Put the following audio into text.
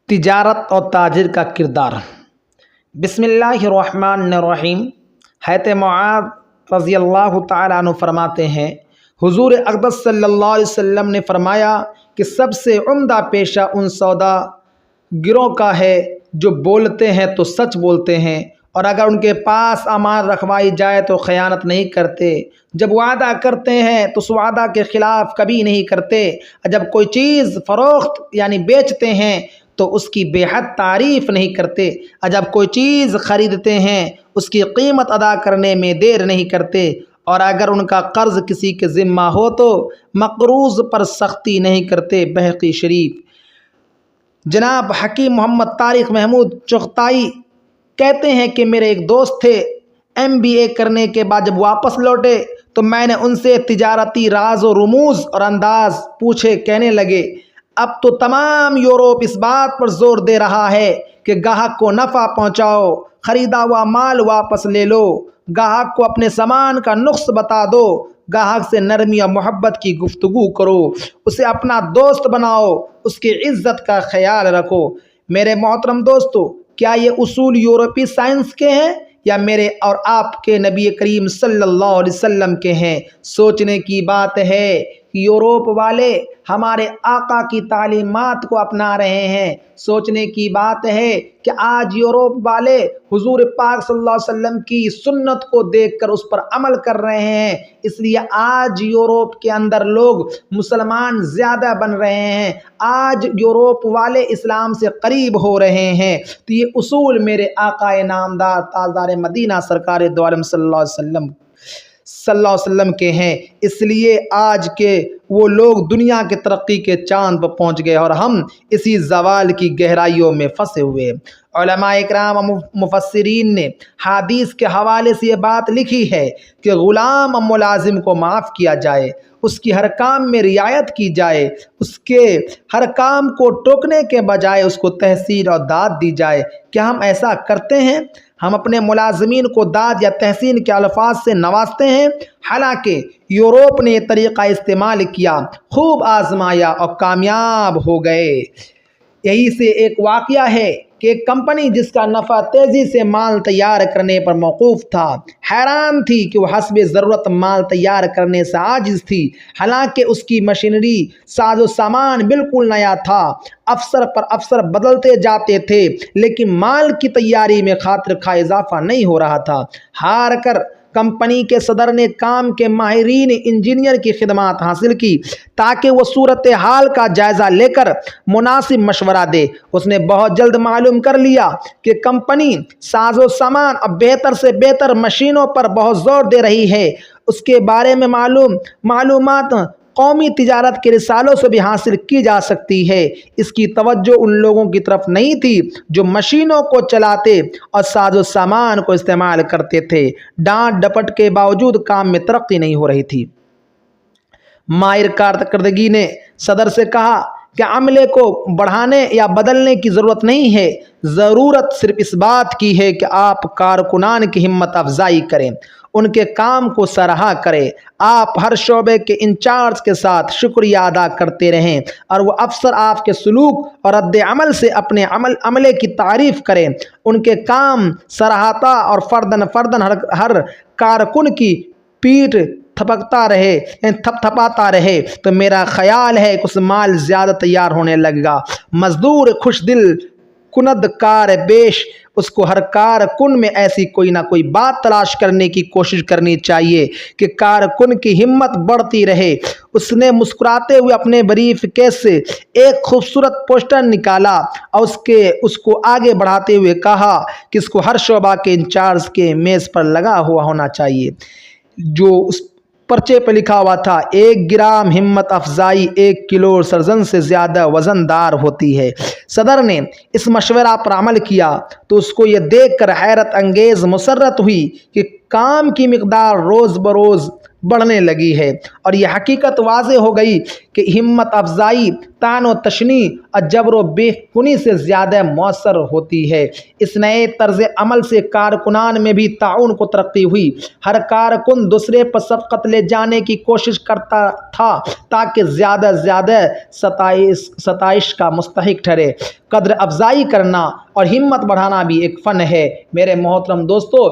تجارت اور تاجر کا کردار۔ بسم اللہ الرحمن الرحیم۔ حضرت معاذ رضی اللہ تعالیٰ عنہ فرماتے ہیں، حضور اقدس صلی اللہ علیہ وسلم نے فرمایا کہ سب سے عمدہ پیشہ ان سودا گروں کا ہے جو بولتے ہیں تو سچ بولتے ہیں، اور اگر ان کے پاس امان رکھوائی جائے تو خیانت نہیں کرتے، جب وعدہ کرتے ہیں تو اس وعدہ کے خلاف کبھی نہیں کرتے، اور جب کوئی چیز فروخت یعنی بیچتے ہیں تو اس کی بے حد تعریف نہیں کرتے، اور جب کوئی چیز خریدتے ہیں اس کی قیمت ادا کرنے میں دیر نہیں کرتے، اور اگر ان کا قرض کسی کے ذمہ ہو تو مقروض پر سختی نہیں کرتے۔ بہقی شریف۔ جناب حکیم محمد طارق محمود چغتائی کہتے ہیں کہ میرے ایک دوست تھے، MBA کرنے کے بعد جب واپس لوٹے تو میں نے ان سے تجارتی راز و رموز اور انداز پوچھے، کہنے لگے اب تو تمام یورپ اس بات پر زور دے رہا ہے کہ گاہک کو نفع پہنچاؤ، خریدا ہوا مال واپس لے لو، گاہک کو اپنے سامان کا نقص بتا دو، گاہک سے نرمی اور محبت کی گفتگو کرو، اسے اپنا دوست بناؤ، اس کی عزت کا خیال رکھو۔ میرے محترم دوستو، کیا یہ اصول یورپی سائنس کے ہیں یا میرے اور آپ کے نبی کریم صلی اللہ علیہ وسلم کے ہیں؟ سوچنے کی بات ہے کہ یورپ والے ہمارے آقا کی تعلیمات کو اپنا رہے ہیں۔ سوچنے کی بات ہے کہ آج یورپ والے حضور پاک صلی اللہ علیہ وسلم کی سنت کو دیکھ کر اس پر عمل کر رہے ہیں، اس لیے آج یورپ کے اندر لوگ مسلمان زیادہ بن رہے ہیں، آج یورپ والے اسلام سے قریب ہو رہے ہیں۔ تو یہ اصول میرے آقا نامدار تاجدار مدینہ سرکار دو عالم صلی اللہ علیہ وسلم کے ہیں، اس لیے آج کے وہ لوگ دنیا کے ترقی کے چاند پر پہنچ گئے اور ہم اسی زوال کی گہرائیوں میں پھنسے ہوئے۔ علماء اکرام و مفسرین نے حدیث کے حوالے سے یہ بات لکھی ہے کہ غلام و ملازم کو معاف کیا جائے، اس کی ہر کام میں رعایت کی جائے، اس کے ہر کام کو ٹوکنے کے بجائے اس کو تحسین اور داد دی جائے۔ کیا ہم ایسا کرتے ہیں؟ ہم اپنے ملازمین کو داد یا تحسین کے الفاظ سے نوازتے ہیں، حالانکہ یورپ نے یہ طریقہ استعمال کیا، خوب آزمایا اور کامیاب ہو گئے۔ یہی سے ایک واقعہ ہے کہ ایک کمپنی جس کا نفع تیزی سے مال تیار کرنے پر موقوف تھا، حیران تھی کہ وہ حسب ضرورت مال تیار کرنے سے عاجز تھی، حالانکہ اس کی مشینری ساز و سامان بالکل نیا تھا، افسر پر افسر بدلتے جاتے تھے، لیکن مال کی تیاری میں خاطر خواہ اضافہ نہیں ہو رہا تھا۔ ہار کر کمپنی کے صدر نے کام کے ماہرین انجینئر کی خدمات حاصل کی تاکہ وہ صورتحال کا جائزہ لے کر مناسب مشورہ دے۔ اس نے بہت جلد معلوم کر لیا کہ کمپنی ساز و سامان اور بہتر سے بہتر مشینوں پر بہت زور دے رہی ہے۔ اس کے بارے میں معلومات قومی تجارت کے رسالوں سے بھی حاصل کی جا سکتی ہے۔ اس کی توجہ ان لوگوں کی طرف نہیں تھی جو مشینوں کو چلاتے اور ساز و سامان کو استعمال کرتے تھے۔ ڈانٹ ڈپٹ کے باوجود کام میں ترقی نہیں ہو رہی تھی۔ ماہر کارکردگی نے صدر سے کہا کہ عملے کو بڑھانے یا بدلنے کی ضرورت نہیں ہے، ضرورت صرف اس بات کی ہے کہ آپ کارکنان کی ہمت افزائی کریں، ان کے کام کو سراہا کریں، آپ ہر شعبے کے انچارج کے ساتھ شکریہ ادا کرتے رہیں اور وہ افسر آپ کے سلوک اور رد عمل سے اپنے عملے کی تعریف کریں، ان کے کام سراہتا اور فردن ہر کارکن کی پیٹھ تھپاتا رہے تو میرا خیال ہے کہ اس مال زیادہ تیار ہونے لگے گا۔ مزدور خوش دل کند کار بیش، اس کو ہر کارکن میں ایسی کوئی نہ کوئی بات تلاش کرنے کی کوشش کرنی چاہیے کہ کارکن کی ہمت بڑھتی رہے۔ اس نے مسکراتے ہوئے اپنے بریف کیس سے ایک خوبصورت پوسٹر نکالا اور اس کو آگے بڑھاتے ہوئے کہا کہ اس کو ہر شعبہ کے انچارج کے میز پر لگا ہوا ہونا چاہیے۔ جو اس پرچے پہ لکھا ہوا تھا، 1 گرام ہمت افزائی 1 کلو سرزن سے زیادہ وزن دار ہوتی ہے۔ صدر نے اس مشورہ پر عمل کیا تو اس کو یہ دیکھ کر حیرت انگیز مسرت ہوئی کہ کام کی مقدار روز بروز بڑھنے لگی ہے، اور یہ حقیقت واضح ہو گئی کہ ہمت افزائی طعن و تشنیع اور جبر و بے کنی سے زیادہ مؤثر ہوتی ہے۔ اس نئے طرز عمل سے کارکنان میں بھی تعاون کو ترقی ہوئی۔ ہر کارکن دوسرے پر سبقت لے جانے کی کوشش کرتا تھا تاکہ زیادہ سے زیادہ ستائش کا مستحق ٹھہرے۔ قدر افزائی کرنا اور ہمت بڑھانا بھی ایک فن ہے۔ میرے محترم دوستو،